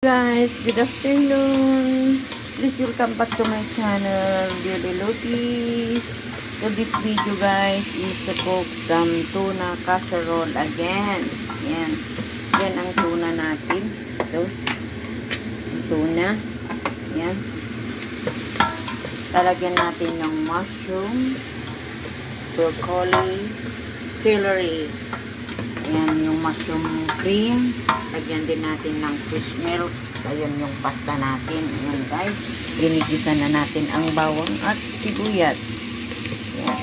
Guys, good afternoon. Please welcome back to my channel, Beauty Lutis. So this video guys is to cook some tuna casserole again. Yan. Yan ang tuna natin. Ito. Ang tuna. Yan. Talagyan natin ng mushroom, broccoli, celery. Ayan yung mushroom cream. Lagyan din natin ng fish milk. Ayan yung pasta natin. Ayan guys. Ginigisa na natin ang bawang at sibuyas. Ayan.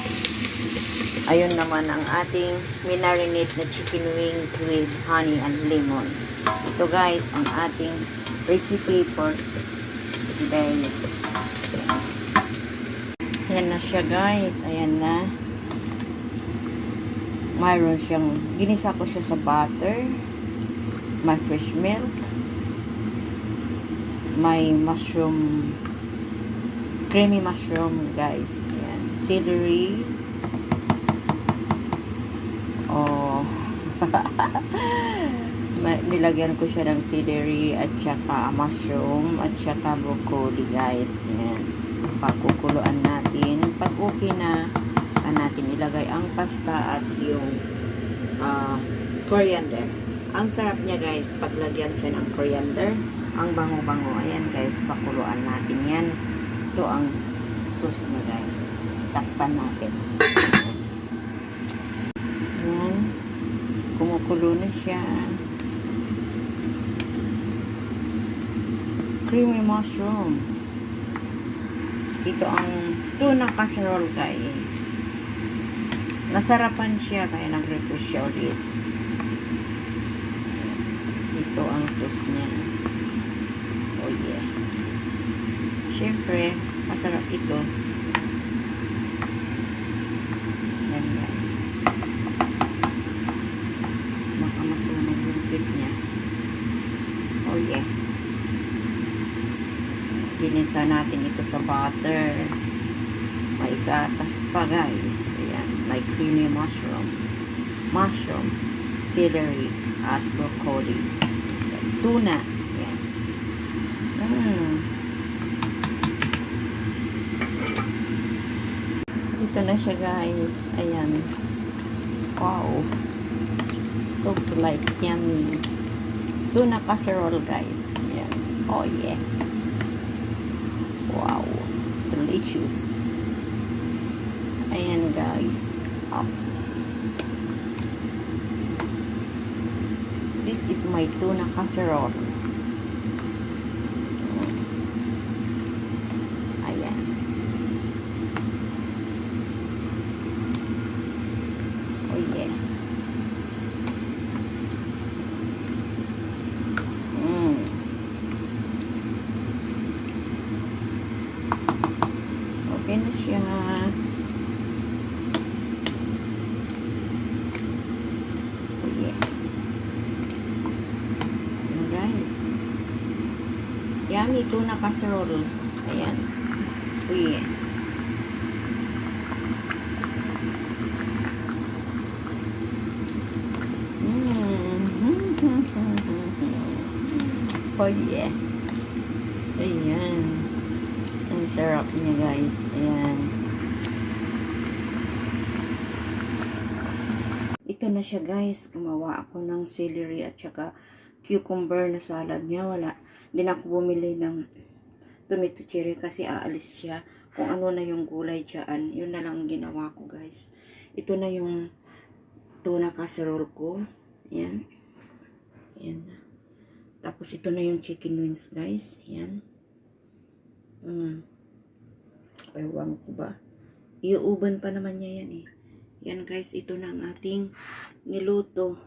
Ayun naman ang ating minarinate na chicken wings with honey and lemon. Ito guys, ang ating recipe for today. Ayan na siya guys. Ayan na. Mayroon siyang, ginisa ko siya sa butter, may fresh milk, may mushroom, creamy mushroom guys, ayan, celery, nilagyan ko siya ng celery at saka mushroom at saka broccoli guys, ayan, pakukuluan natin, pag okay na, natin ilagay ang pasta at yung coriander. Ang sarap niya guys, paglagyan siya ng coriander, ang bango-bango. Ayan guys, pakuluan natin yan. Ito ang sauce niya guys. Takpan natin. Ayan. Kumukulo na siya. Creamy mushroom. Ito ang tuna casserole guys. Nasarapan siya kaya nag-refresh siya ulit. Ito ang sauce niya. Oh yeah. Siyempre, masarap ito. Yan guys. Baka masunog yung pit niya. Oh yeah. Ginisa natin ito sa butter. May gatas pa guys. Ayan. May creamy mushroom, celery, at broccoli. Ayan. Tuna. Ayan. Ito na siya guys. Ayan. Wow. Looks like yummy. Tuna casserole guys. Ayan. Oh yeah. Wow. Delicious. Ayan guys. This is my tuna casserole. Ayan. Oh yeah. Okay na siya. Yummy tuna casserole. Ayan. Uy. Oh yeah. Ayan. Ang sarap niya guys. Ayan. Ito na siya guys. Gumawa ako ng celery at saka cucumber na salad niya. Wala. Hindi na ako bumili ng tomato cherry kasi aalis siya. Kung ano na yung gulay dyan, yun na lang ginawa ko guys. Ito na yung tuna casserole ko. Ayan. Ayan na. Tapos ito na yung chicken wings guys. Ayan. Ewan ko ba. Iuuban pa naman niya yan eh. Yan guys, ito na ang ating niluto.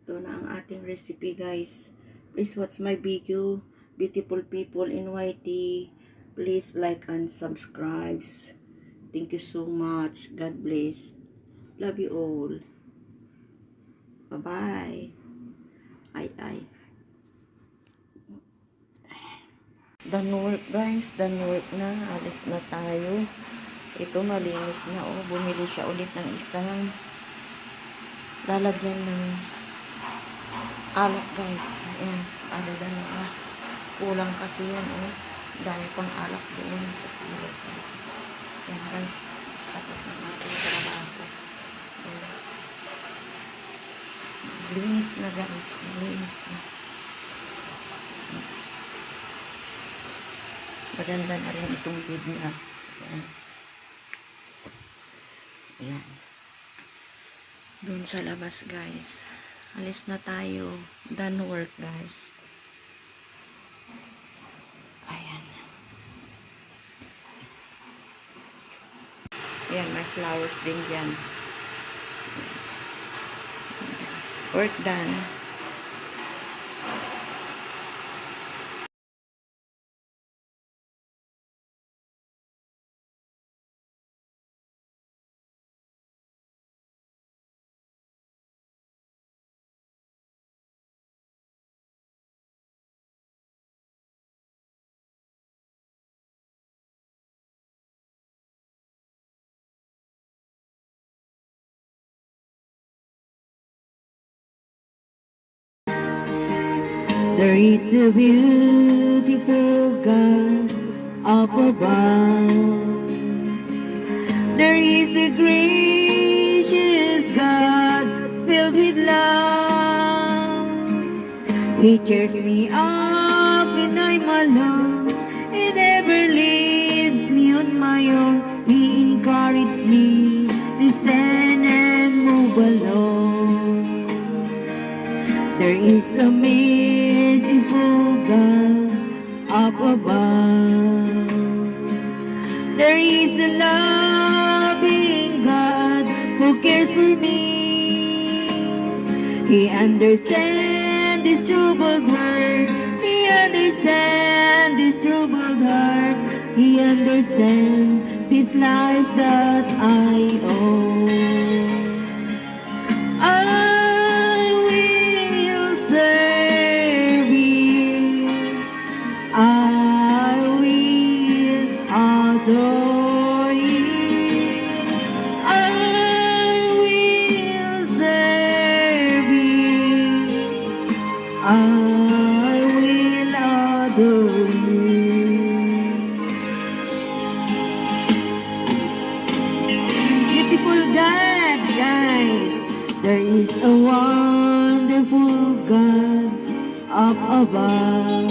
Ito na ang ating recipe guys. Please watch my video. Beautiful people in YT, please like and subscribe. Thank you so much. God bless. Love you all. Bye-bye. Ay. Done work guys. Done work na. Alis na tayo. Ito malinis na. Oh, bumili siya ulit ng isang lalagyan ng alak guys. Ayan, alada na. Kulang kasi yan, oh. Dahil pang alak doon sa silog. Yan guys. Tapos na natin yung trabaho. Ayan. Linis na guys. Linis na. Maganda na rin itong bed niya. Ayan. Ayan. Doon sa labas guys. Alis na tayo. Done work guys. Ayan. Ayan, may flowers din dyan. Work done. There is a beautiful God up above. There is a gracious God filled with love. He cheers me up when I'm alone. He never leaves me on my own. He encourages me to stand and move along. There is a merciful God up above. There is a loving God who cares for me. He understands this troubled world. He understands this troubled heart. He understands this life that I own. Beautiful God, guys. There is a wonderful God up above.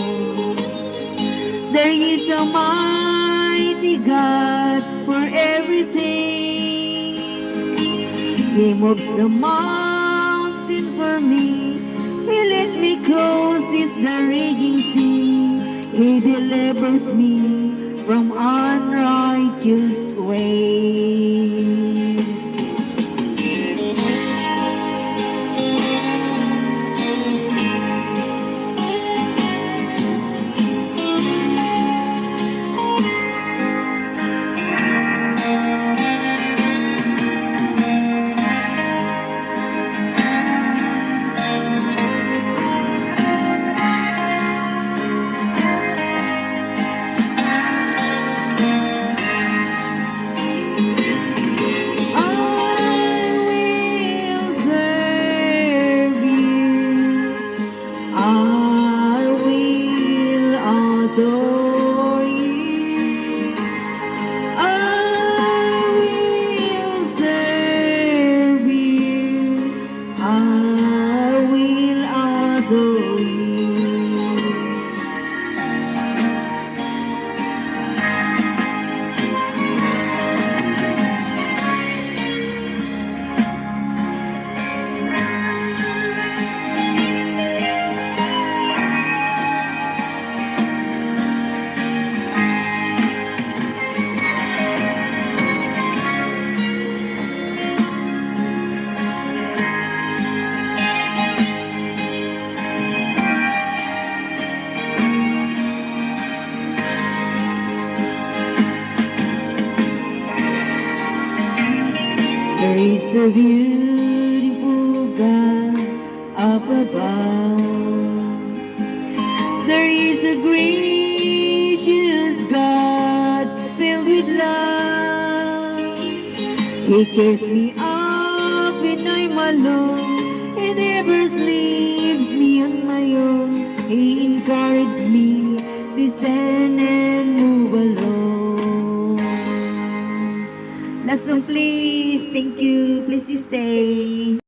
There is a mighty God for everything. He moves the mountain for me. He let me cross this the raging sea. He delivers me from unrighteous ways. There is a beautiful God up above. There is a gracious God filled with love. He cheers me up when I'm alone. He never leaves me on my own. He encourages me descend and move along. Last one, please. Thank you. Please stay.